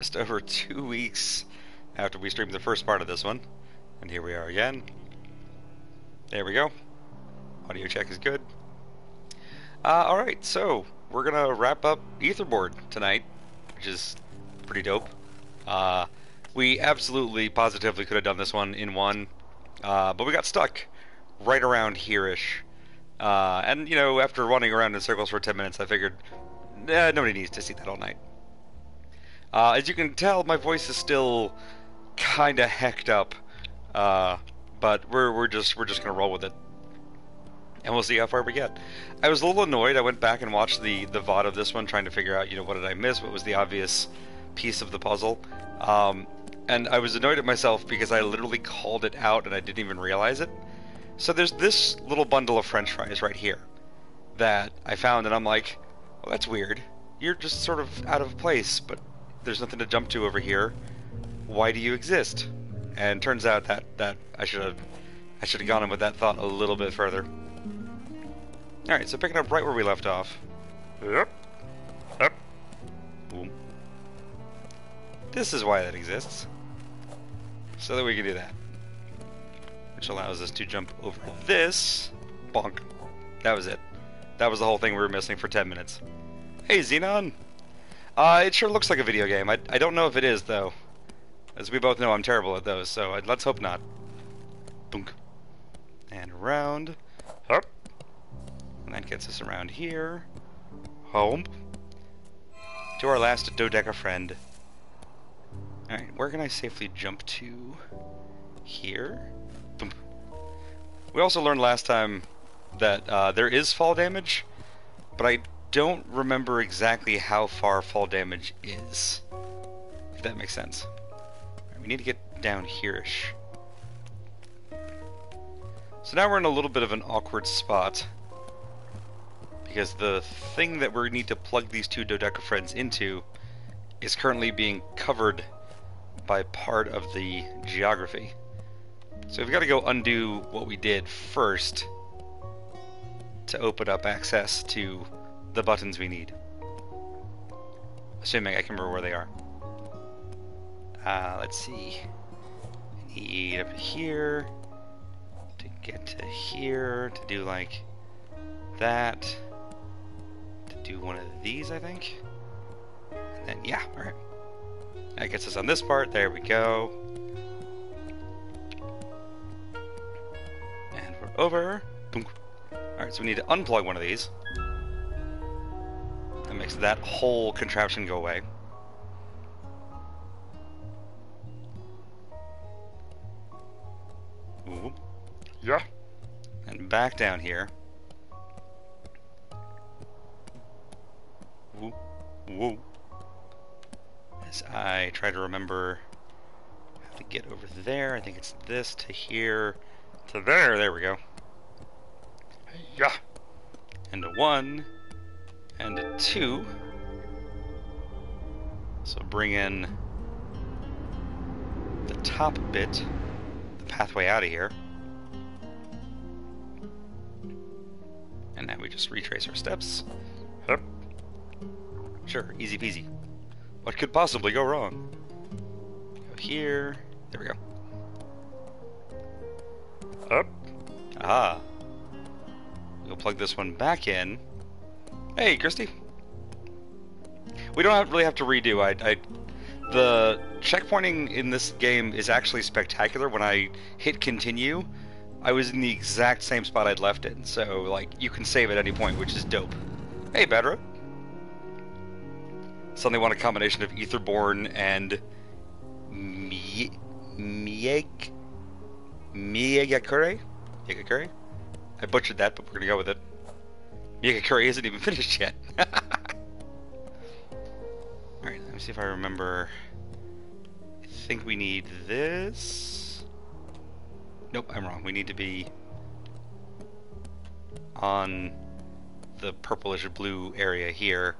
just over 2 weeks after we streamed the first part of this one. And here we are again. There we go. Audio check is good. Alright, so we're gonna wrap up Etherborn tonight, which is pretty dope. We absolutely, positively could have done this one in one, but we got stuck right around here-ish. And, you know, after running around in circles for 10 minutes, I figured, nobody needs to see that all night. As you can tell, my voice is still kinda hecked up, but we're just gonna roll with it, and we'll see how far we get. I was a little annoyed. I went back and watched the VOD of this one, trying to figure out, you know, what did I miss? What was the obvious piece of the puzzle? And I was annoyed at myself because I literally called it out and I didn't even realize it. So there's this little bundle of French fries right here that I found, and I'm like, well, that's weird. You're just sort of out of place, but there's nothing to jump to over here. Why do you exist? And turns out that I should have gone in with that thought a little bit further. Alright, so picking up right where we left off. Yep. Yep. Boom. This is why that exists. So that we can do that. Which allows us to jump over this. Bonk. That was it. That was the whole thing we were missing for 10 minutes. Hey, Xenon! It sure looks like a video game. I don't know if it is, though. As we both know, I'm terrible at those, so let's hope not. Boonk. And around. Hup. And that gets us around here. Home. To our last dodeca friend. Alright, where can I safely jump to? Here? Boom. We also learned last time that there is fall damage, but I don't remember exactly how far fall damage is. If that makes sense. Right, we need to get down here-ish. So now we're in a little bit of an awkward spot, because the thing that we need to plug these two dodeca friends into is currently being covered by part of the geography. So we've got to go undo what we did first to open up access to the buttons we need. Assuming I can remember where they are. Let's see. I need up here to get to here, to do like that, to do one of these, I think. And then, yeah, alright. That gets us on this part. There we go. And we're over. Boom. Alright, so we need to unplug one of these. That makes that whole contraption go away. Ooh. Yeah. And back down here. Woo. Woo. As I try to remember how to get over there. I think it's this to here to there. There we go. Yeah. And a 1 and a 2. So bring in the top bit, the pathway out of here. And now we just retrace our steps. Hup. Sure, easy peasy. What could possibly go wrong? Go here. There we go. Up. Ah. We'll plug this one back in. Hey, Christy. We don't really have to redo. The checkpointing in this game is actually spectacular. When I hit continue, I was in the exact same spot I'd left it. So, like, you can save at any point, which is dope. Hey, Bedra. Suddenly want a combination of Etherborn and Miyagakure? Miyagakure? I butchered that, but we're gonna go with it. Miyagakure isn't even finished yet. Alright, let me see if I remember. I think we need this. Nope, I'm wrong. We need to be on the purplish blue area here.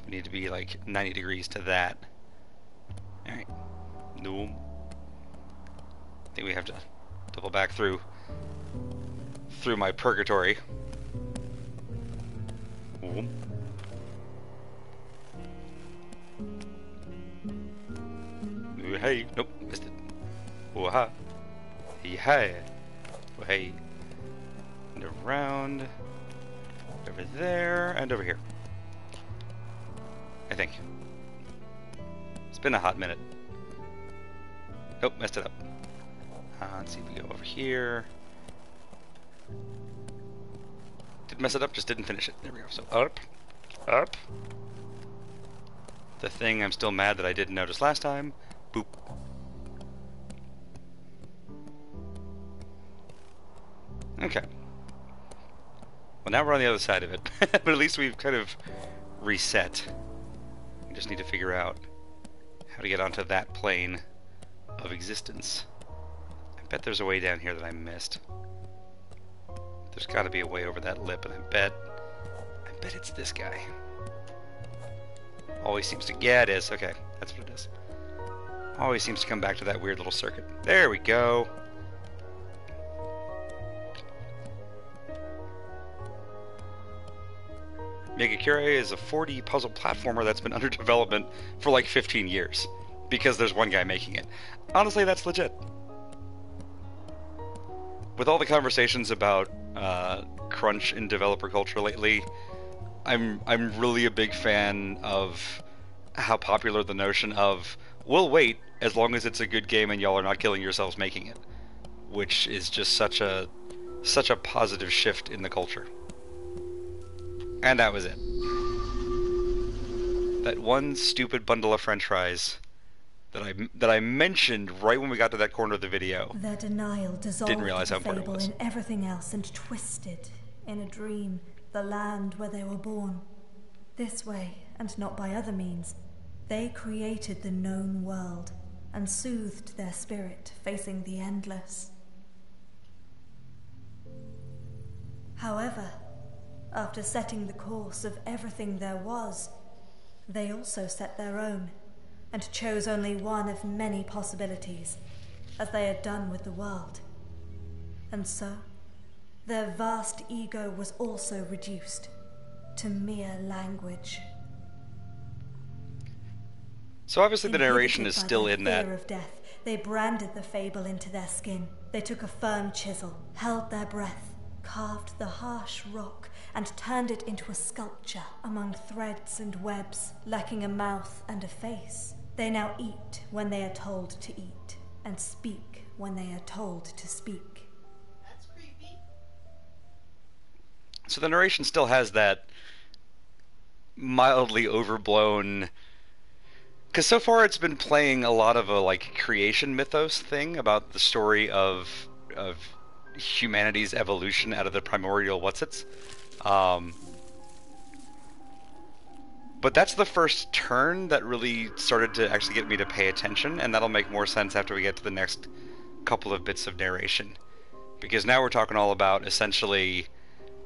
We need to be like 90 degrees to that. Alright. No. I think we have to double back through my purgatory. Ooh. hey. Nope, missed it. Oh, ha. Hey. Oh, hey. And around. Over there, and over here. I think. It's been a hot minute. Nope, messed it up. Let's see if we go over here. Didn't mess it up, just didn't finish it. There we go. So up, up. The thing I'm still mad that I didn't notice last time. Boop. Okay. Well, now we're on the other side of it. But at least we've kind of reset. We just need to figure out how to get onto that plane of existence. I bet there's a way down here that I missed. There's got to be a way over that lip, and I bet it's this guy. Always seems to... Yeah, it is. Okay, that's what it is. Always seems to come back to that weird little circuit. There we go. Megakure is a 4D puzzle platformer that's been under development for like 15 years. Because there's one guy making it. Honestly, that's legit. With all the conversations about crunch in developer culture lately, I'm really a big fan of how popular the notion of we'll wait as long as it's a good game and y'all are not killing yourselves making it, which is just such a positive shift in the culture. And that was it. That one stupid bundle of French fries that I mentioned right when we got to that corner of the video. Their denial dissolved Didn't realize how the important it fable was. in everything else and twisted, in a dream, the land where they were born. This way, and not by other means, they created the known world and soothed their spirit facing the endless. However, after setting the course of everything there was, they also set their own, and chose only one of many possibilities, as they had done with the world. And so, their vast ego was also reduced to mere language. So obviously the narration is still in that. Fear of death, they branded the fable into their skin. They took a firm chisel, held their breath, carved the harsh rock, and turned it into a sculpture among threads and webs, lacking a mouth and a face. They now eat when they are told to eat, and speak when they are told to speak. That's creepy. So the narration still has that mildly overblown... Because so far it's been playing a lot of a like creation mythos thing about the story of humanity's evolution out of the primordial whatsits. But that's the first turn that really started to actually get me to pay attention, and that'll make more sense after we get to the next couple of bits of narration. Because now we're talking all about essentially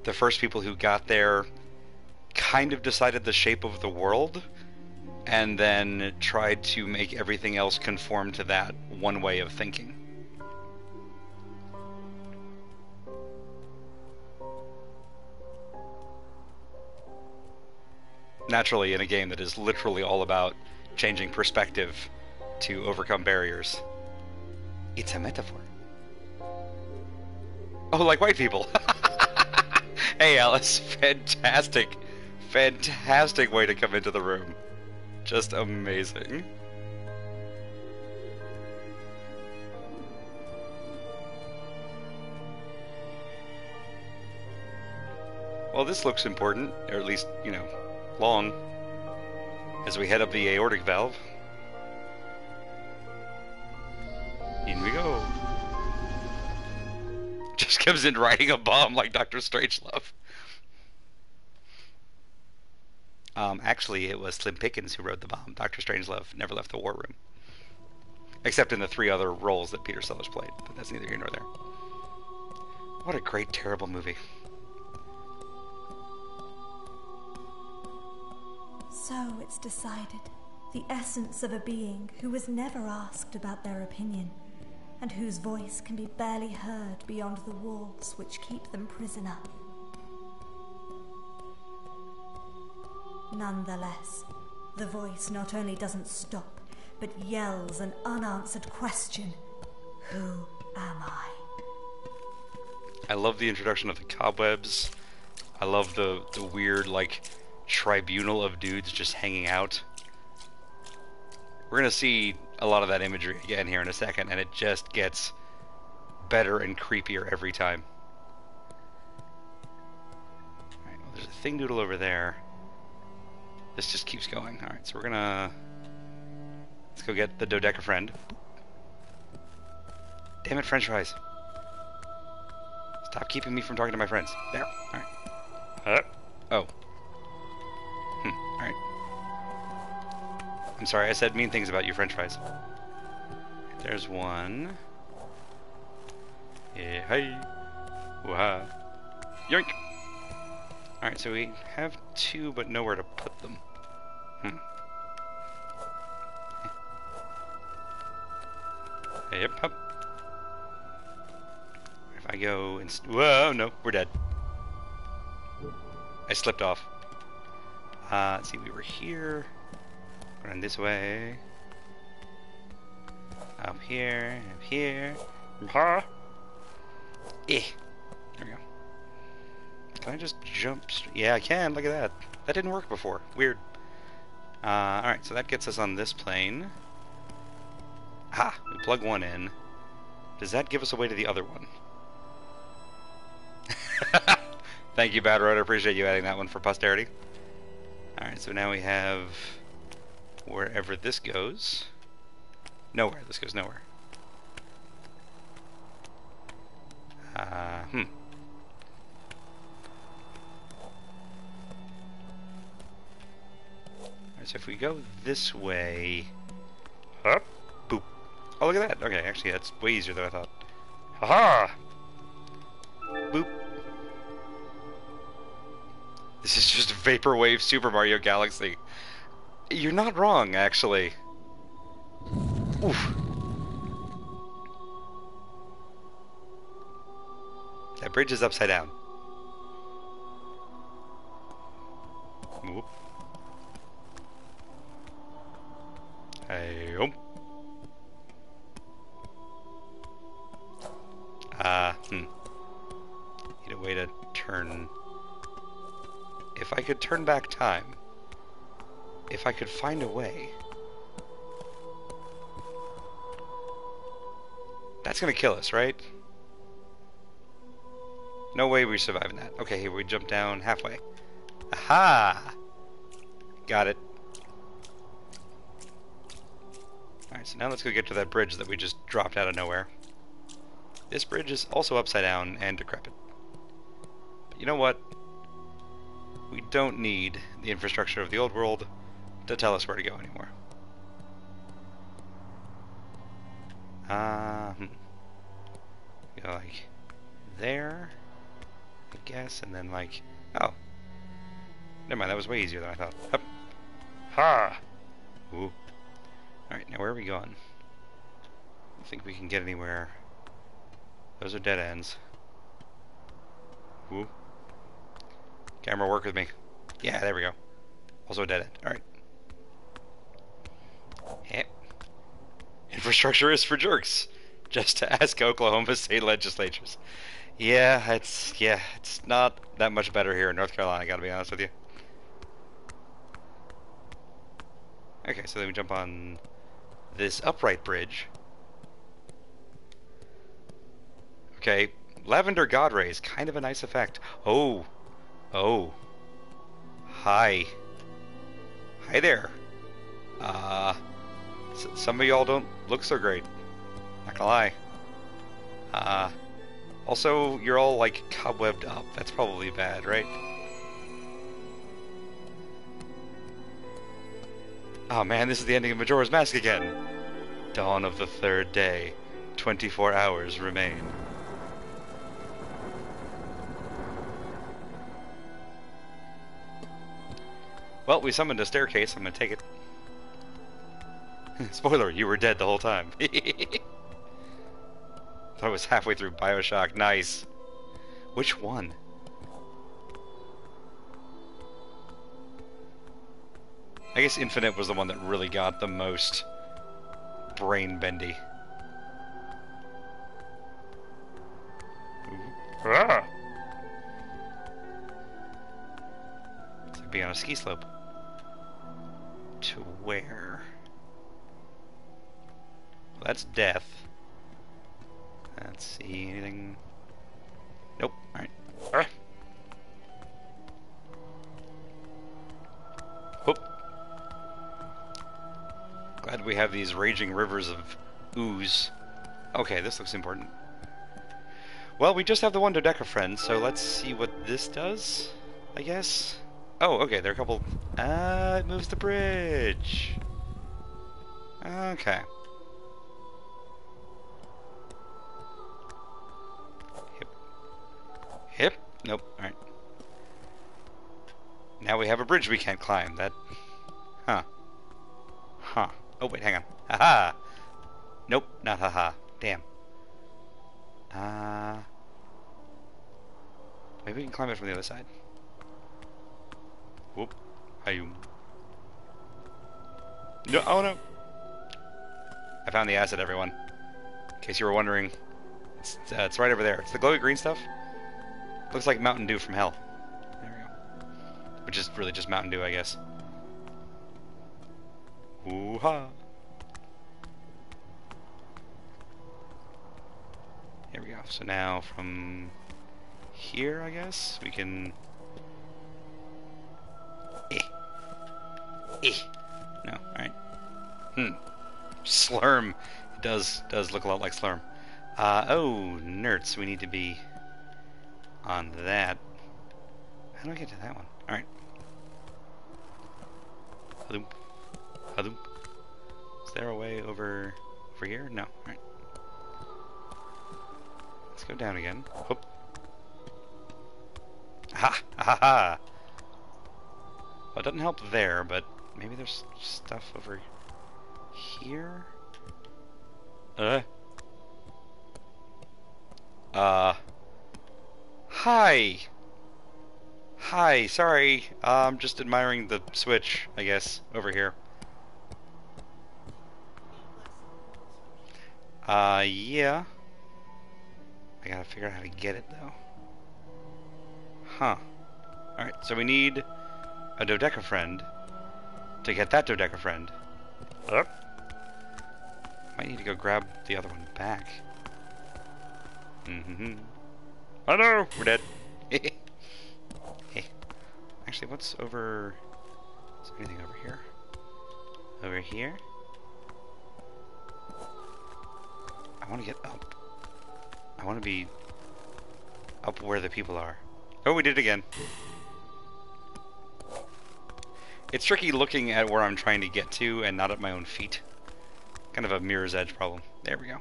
the first people who got there kind of decided the shape of the world, and then tried to make everything else conform to that one way of thinking. Naturally, in a game that is literally all about changing perspective to overcome barriers. It's a metaphor. Oh, like white people. Hey, Alice. Fantastic. Fantastic way to come into the room. Just amazing. Well, this looks important, or at least, you know, long, as we head up the aortic valve. In we go. Just comes in riding a bomb like Dr. Strangelove. Actually, it was Slim Pickens who rode the bomb. Dr. Strangelove never left the war room. Except in the 3 other roles that Peter Sellers played, but that's neither here nor there. What a great, terrible movie. So it's decided. The essence of a being who was never asked about their opinion, and whose voice can be barely heard beyond the walls which keep them prisoner. Nonetheless, the voice not only doesn't stop, but yells an unanswered question. Who am I? I love the introduction of the cobwebs. I love the weird, like, tribunal of dudes just hanging out. We're gonna see a lot of that imagery again here in a second, and it just gets better and creepier every time. Alright, well, there's a thing doodle over there. This just keeps going. Alright, so we're gonna... let's go get the dodeca friend. Damn it, french fries. Stop keeping me from talking to my friends. There. Alright. Oh. Alright. I'm sorry, I said mean things about you, french fries. There's one. Yeah, hey. Wah. Yoink! Alright, so we have two, but nowhere to put them. Yep, up. If I go and... whoa, no, we're dead. I slipped off. Let's see, we were here. Run this way. Up here, up here. Huh? Eh. There we go. Can I just jump? Yeah, I can. Look at that. That didn't work before. Weird. Alright, so that gets us on this plane. Ha! We plug one in. Does that give us a way to the other one? Thank you, Bad Road. I appreciate you adding that one for posterity. Alright, so now we have wherever this goes. Nowhere. This goes nowhere. Alright, so if we go this way... up, boop. Oh, look at that. Okay, actually, that's way easier than I thought. Haha! Boop. This is just Vaporwave Super Mario Galaxy. You're not wrong, actually. Oof. That bridge is upside down. Whoop. Hey, Need a way to turn... if I could turn back time. If I could find a way. That's gonna kill us, right? No way we're surviving that. Okay, here we jump down halfway. Aha! Got it. Alright, so now let's go get to that bridge that we just dropped out of nowhere. This bridge is also upside down and decrepit. But you know what? We don't need the infrastructure of the old world to tell us where to go anymore. Go like there, I guess, and then like, oh, never mind, that was way easier than I thought. Up. Ha! Ooh. Alright, now where are we going? I don't think we can get anywhere. Those are dead ends. Ooh. Camera, work with me. Yeah, there we go. Also a dead end. Alright. Yep. Infrastructure is for jerks. Just to ask Oklahoma state legislatures. Yeah, it's not that much better here in North Carolina, gotta be honest with you. Okay, so then we jump on this upright bridge. Okay, lavender god rays, kind of a nice effect. Oh. Oh. Hi. Hi there. Some of y'all don't look so great. Not gonna lie. Also, you're all, like, cobwebbed up. That's probably bad, right? Oh man, this is the ending of Majora's Mask again. Dawn of the third day. 24 hours remain. Well, we summoned a staircase. I'm gonna take it. Spoiler, you were dead the whole time. Thought I was halfway through BioShock. Nice. Which one? I guess Infinite was the one that really got the most brain bendy. Ah! It's like being on a ski slope. To where? Well, that's death. Let's see, anything? Nope. Alright. Ah! Whoop. Glad we have these raging rivers of ooze. Okay, this looks important. Well, we just have the one dodecafriend, so let's see what this does, I guess. Oh, okay, there are a couple... it moves the bridge. Okay. Hip. Hip? Nope, alright. Now we have a bridge we can't climb. That... Huh. Huh. Oh, wait, hang on. Haha! Nope, not haha. Damn. Maybe we can climb it from the other side. Whoop. No, oh no! I found the acid, everyone. In case you were wondering. It's right over there. It's the glowy green stuff. Looks like Mountain Dew from hell. There we go. Which is really just Mountain Dew, I guess. Ooh-ha! Here we go. So now from here, I guess, we can... No, alright. Slurm. It does look a lot like Slurm. Oh, nerds. We need to be on that. How do I get to that one? Alright. Hadoop. Hadoop. Is there a way over here? No. Alright. Let's go down again. Whoop. Ha! Ha ha! Well, it doesn't help there, but maybe there's stuff over here? Hi! Hi, sorry. I'm just admiring the switch, I guess, over here. Yeah. I gotta figure out how to get it, though. Huh. Alright, so we need a dodecafriend to get that dodecafriend. Might need to go grab the other one back. Oh no! We're dead. Actually, what's over... Is there anything over here? Over here? I want to get up. I want to be up where the people are. Oh, we did it again. It's tricky looking at where I'm trying to get to and not at my own feet. Kind of a mirror's edge problem. There we go.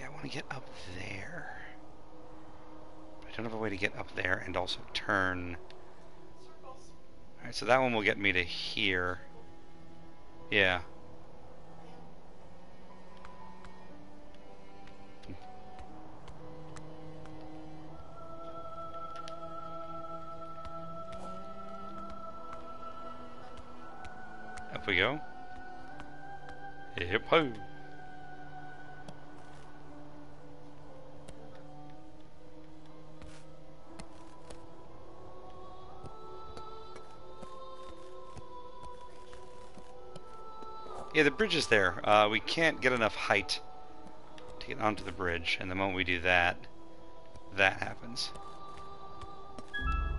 Yeah, I want to get up there. But I don't have a way to get up there and also turn. Alright, so that one will get me to here. Yeah. Up we go. Hip ho. Yeah, the bridge is there. We can't get enough height to get onto the bridge, and the moment we do that, that happens.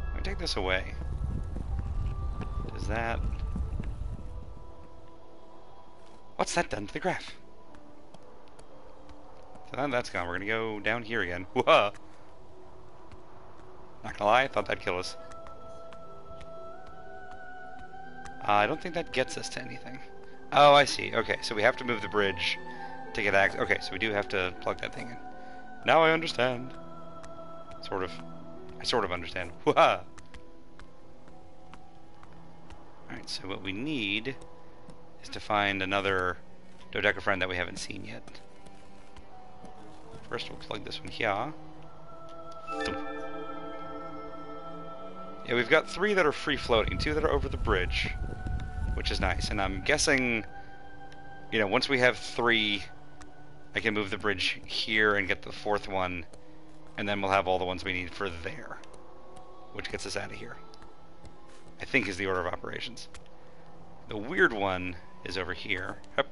Let me take this away. Does that... What's that done to the graph? So now that's gone. We're gonna go down here again. Whoa! Not gonna lie, I thought that'd kill us. I don't think that gets us to anything. Oh, I see. Okay, so we have to move the bridge to get access. Okay, so we do have to plug that thing in. Now I understand. Sort of. I sort of understand. Whoa! Alright, so what we need is to find another dodecafriend that we haven't seen yet. First we'll plug this one here. Yeah, we've got 3 that are free floating, 2 that are over the bridge, which is nice, and I'm guessing you know, once we have 3, I can move the bridge here and get the 4th one, and then we'll have all the ones we need for there, which gets us out of here. I think is the order of operations. The weird one is over here. Yep.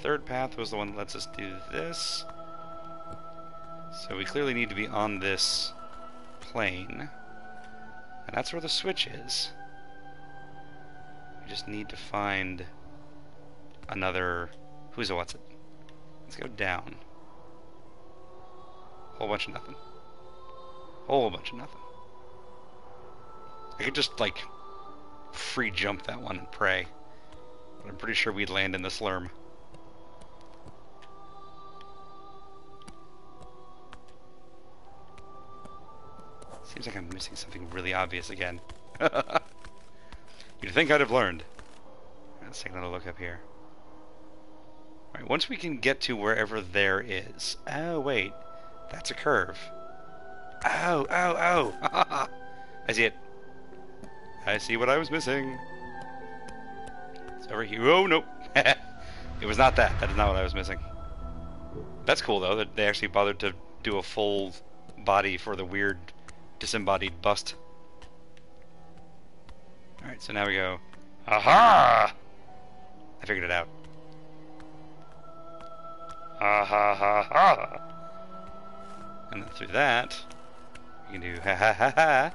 3rd path was the one that lets us do this. So we clearly need to be on this plane. And that's where the switch is. We just need to find another... Who's a what's it? Let's go down. Whole bunch of nothing. Whole bunch of nothing. I could just, like, free jump that one and pray. But I'm pretty sure we'd land in the slurm. Seems like I'm missing something really obvious again. You'd think I'd have learned. Let's take another look up here. Alright, once we can get to wherever there is... Oh, wait. That's a curve. Oh, oh, oh! I see it. I see what I was missing. It's over here. Oh, nope. It was not that. That is not what I was missing. That's cool, though, that they actually bothered to do a full body for the weird disembodied bust. Alright, so now we go... Aha! I figured it out. Ha ha ha ha! And then through that, you can do ha ha ha ha.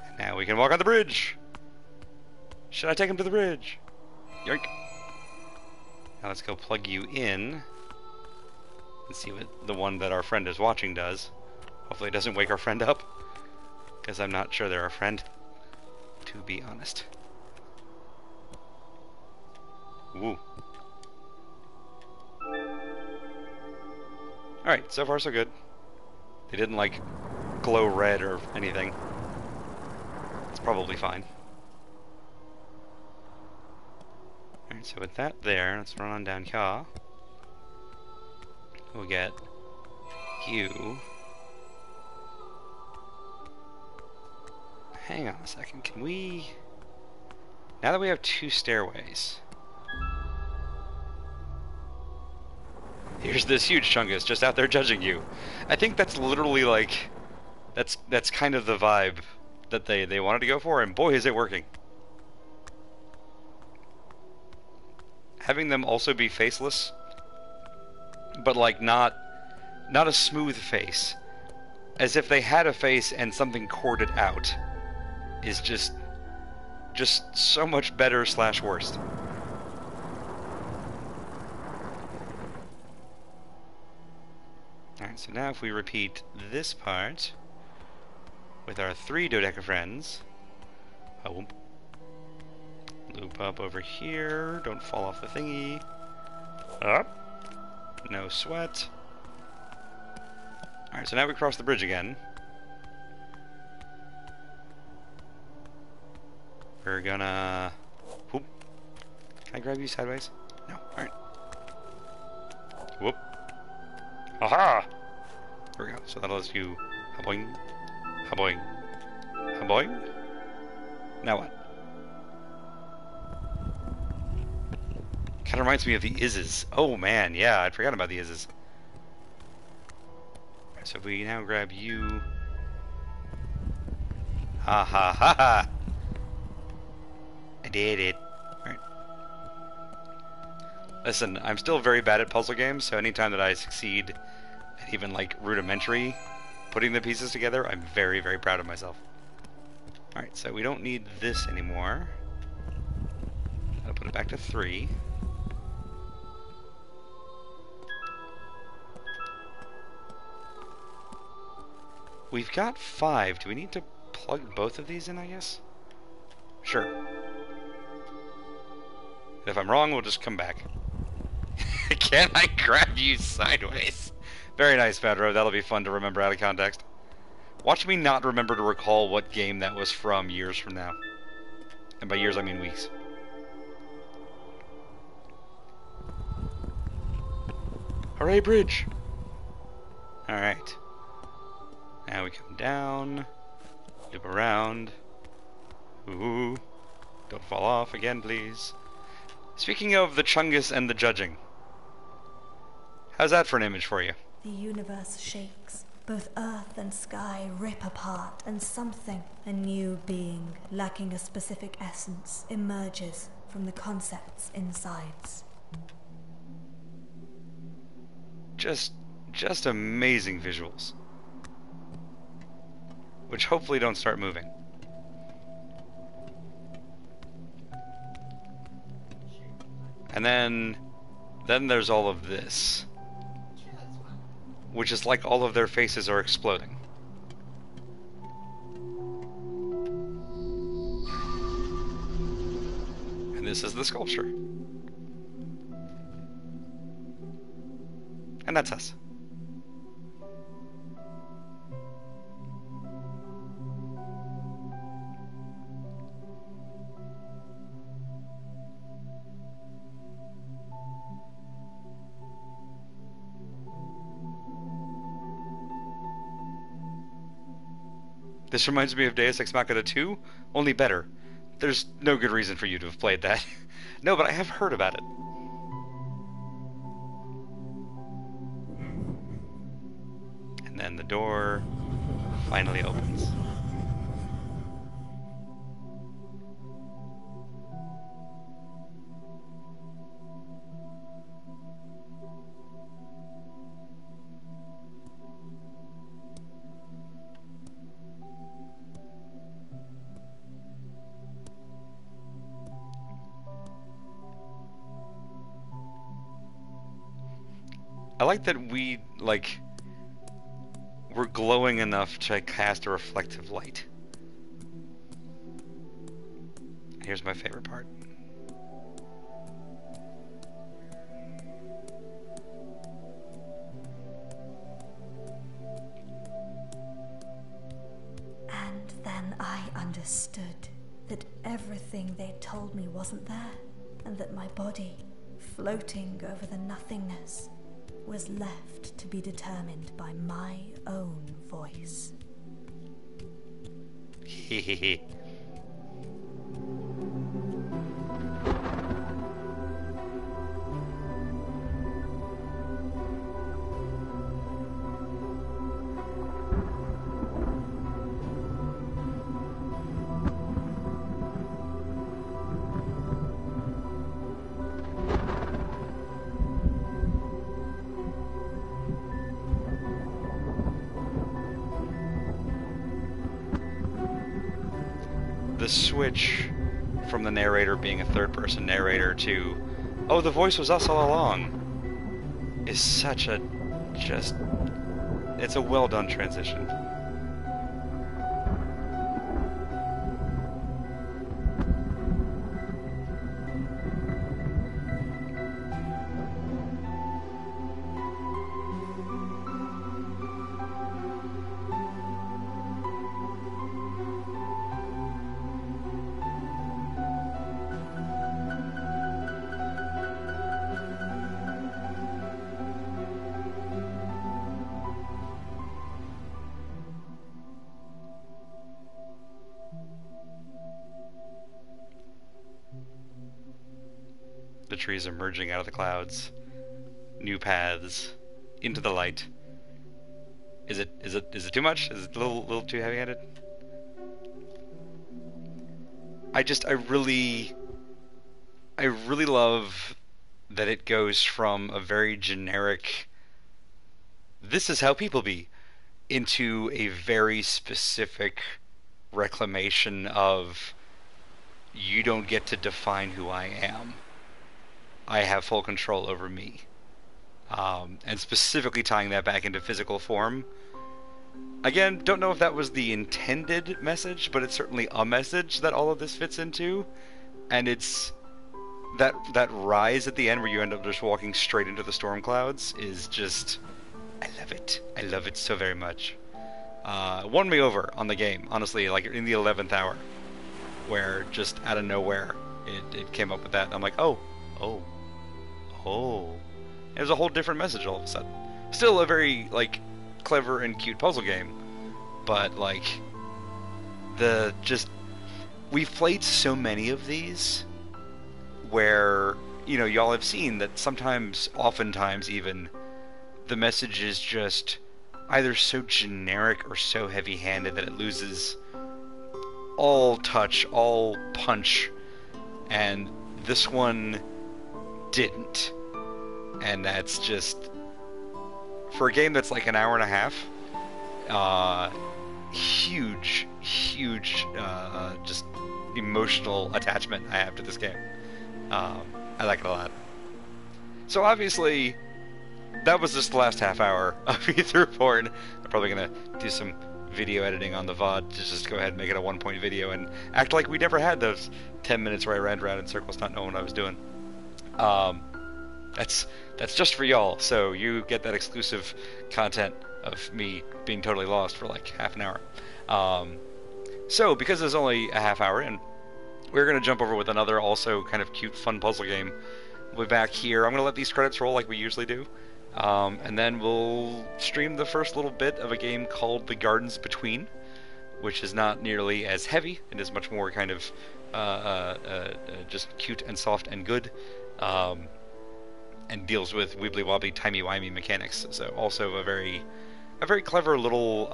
And now we can walk on the bridge! Should I take him to the bridge? Yoink! Now let's go plug you in and see what the one that our friend is watching does. Hopefully it doesn't wake our friend up, because I'm not sure they're our friend, to be honest. Woo. Alright, so far so good. They didn't, like, glow red or anything. It's probably fine. Alright, so with that there, let's run on down here. We'll get you. Hang on a second, can we... Now that we have 2 stairways... Here's this huge chungus just out there judging you. I think that's literally like... That's kind of the vibe that they wanted to go for, and boy is it working. Having them also be faceless, but like not a smooth face, as if they had a face and something corded out, is just so much better / worst. Alright, so now if we repeat this part with our 3 dodeca friends, loop up over here, don't fall off the thingy, up, no sweat. Alright, so now we cross the bridge again. We're gonna... Whoop. Can I grab you sideways? No, alright. Whoop. Aha! There we go. So that lets you ha-boing, ha-boing, ha-boing. Now what? Kind of reminds me of the Izzes. Oh man, yeah, I'd forgotten about the Izzes. Alright, so if we now grab you... Ha ha ha ha! I did it. Alright. Listen, I'm still very bad at puzzle games, so anytime that I succeed at even like rudimentary putting the pieces together, I'm very, very proud of myself. Alright, so we don't need this anymore. I'll put it back to 3. We've got 5. Do we need to plug both of these in, I guess? Sure. If I'm wrong, we'll just come back. Can I grab you sideways? Very nice, Pedro. That'll be fun to remember out of context. Watch me not remember to recall what game that was from years from now. And by years, I mean weeks. Hooray, bridge! Alright. Now we come down, loop around. Ooh. Don't fall off again, please. Speaking of the Chungus and the judging, how's that for an image for you? The universe shakes. Both earth and sky rip apart, and something, a new being, lacking a specific essence, emerges from the concept's insides. Just amazing visuals. Which hopefully don't start moving. And then there's all of this, which is like all of their faces are exploding. And this is the sculpture. And that's us. This reminds me of Deus Ex Machina 2, only better. There's no good reason for you to have played that. No, but I have heard about it. And then the door finally opens. I like that we're glowing enough to cast a reflective light. Here's my favorite part. And then I understood that everything they told me wasn't there, and that my body, floating over the nothingness, was left to be determined by my own voice. Hehehe. The switch from the narrator being a third-person narrator to, oh, the voice was us all along, is such a it's a well-done transition. The trees are merging out of the clouds. New paths into the light. Is it too much? Is it a little too heavy-handed? I really love that it goes from a very generic, this is how people be, into a very specific reclamation of, you don't get to define who I am. I have full control over me. And specifically tying that back into physical form. Again, don't know if that was the intended message, but it's certainly a message that all of this fits into. And it's that rise at the end where you end up just walking straight into the storm clouds is just, I love it. I love it so very much. Won me over on the game, honestly, like in the 11th hour, where just out of nowhere it came up with that. And I'm like, oh. It was a whole different message all of a sudden. Still a very, like, clever and cute puzzle game, but, like, we've played so many of these where, y'all have seen that sometimes, oftentimes even, the message is just either so generic or so heavy-handed that it loses all touch, all punch, and this one didn't. And that's just, for a game that's like an hour and a half, huge, just emotional attachment I have to this game. I like it a lot. So obviously, that was just the last half hour of Etherborn. I'm probably gonna do some video editing on the VOD to just go ahead and make it a one-point video and act like we never had those 10 minutes where I ran around in circles not knowing what I was doing. That's just for y'all, so you get that exclusive content of me being totally lost for like half an hour. So, because there's only a half hour in, we're going to jump over with another also kind of cute, fun puzzle game. We'll be back here. I'm going to let these credits roll like we usually do. And then we'll stream the first little bit of a game called The Gardens Between, which is not nearly as heavy. It is much more kind of just cute and soft and good. And deals with wibbly-wobbly, timey-wimey mechanics. So also a very clever little,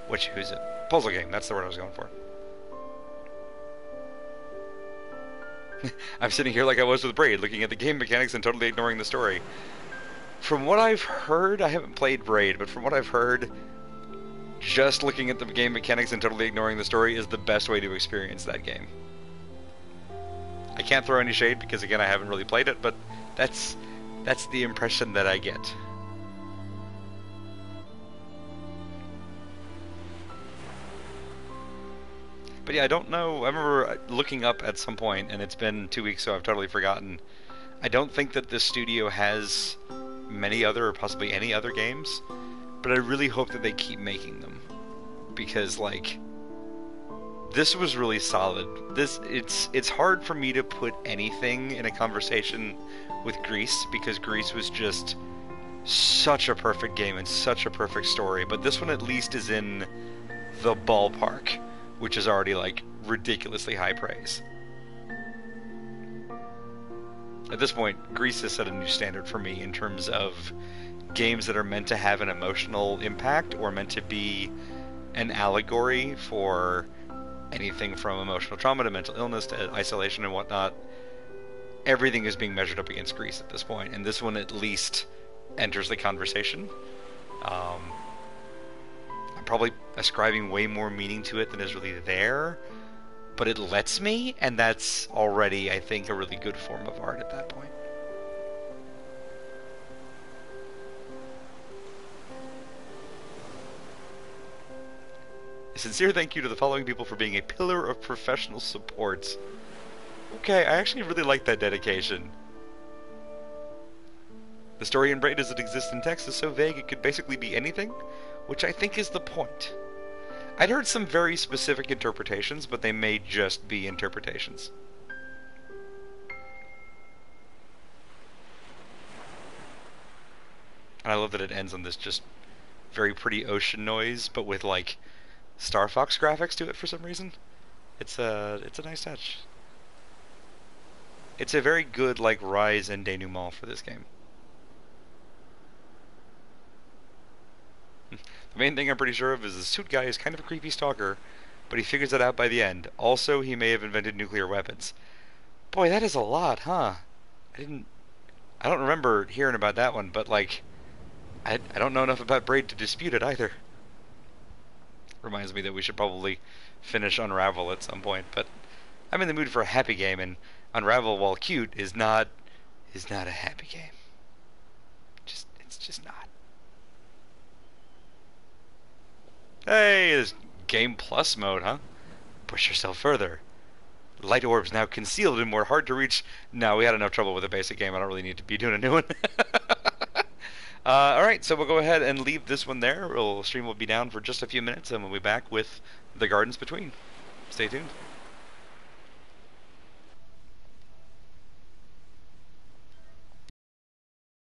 who's it? Puzzle game. That's the word I was going for. I'm sitting here like I was with Braid, looking at the game mechanics and totally ignoring the story. From what I've heard, I haven't played Braid, but from what I've heard, just looking at the game mechanics and totally ignoring the story is the best way to experience that game. I can't throw any shade because, again, I haven't really played it, but that's the impression that I get. But yeah, I don't know. I remember looking up at some point, and it's been 2 weeks, so I've totally forgotten. I don't think that this studio has many other, or possibly any other games, but I really hope that they keep making them. Because, like, this was really solid. It's hard for me to put anything in a conversation with Grease, because Grease was just such a perfect game and such a perfect story, but this one at least is in the ballpark, which is already, like, ridiculously high praise. At this point, Grease has set a new standard for me in terms of games that are meant to have an emotional impact or meant to be an allegory for anything from emotional trauma to mental illness to isolation and whatnot. Everything is being measured up against Grease at this point, and this one at least enters the conversation. I'm probably ascribing way more meaning to it than is really there, but it lets me, and that's already, I think, a really good form of art at that point. A sincere thank you to the following people for being a pillar of professional support. Okay, I actually really like that dedication. The story in Braid as it exists in text is so vague it could basically be anything, which I think is the point. I'd heard some very specific interpretations, but they may just be interpretations. And I love that it ends on this just very pretty ocean noise, but with, like, Star Fox graphics to it for some reason. It's a nice touch. It's a very good, like, rise and denouement for this game. The main thing I'm pretty sure of is the suit guy is kind of a creepy stalker, but he figures it out by the end. Also, he may have invented nuclear weapons. Boy, that is a lot, huh? I don't remember hearing about that one, but, like, I don't know enough about Braid to dispute it either. Reminds me that we should probably finish Unravel at some point, but I'm in the mood for a happy game, and Unravel, while cute, is not a happy game. It's just not. Hey, there's Game Plus mode, huh? Push yourself further. Light orbs now concealed and more hard to reach. No, we had enough trouble with the basic game. I don't really need to be doing a new one. Alright, so we'll go ahead and leave this one there. Stream will be down for just a few minutes, and we'll be back with The Gardens Between. Stay tuned.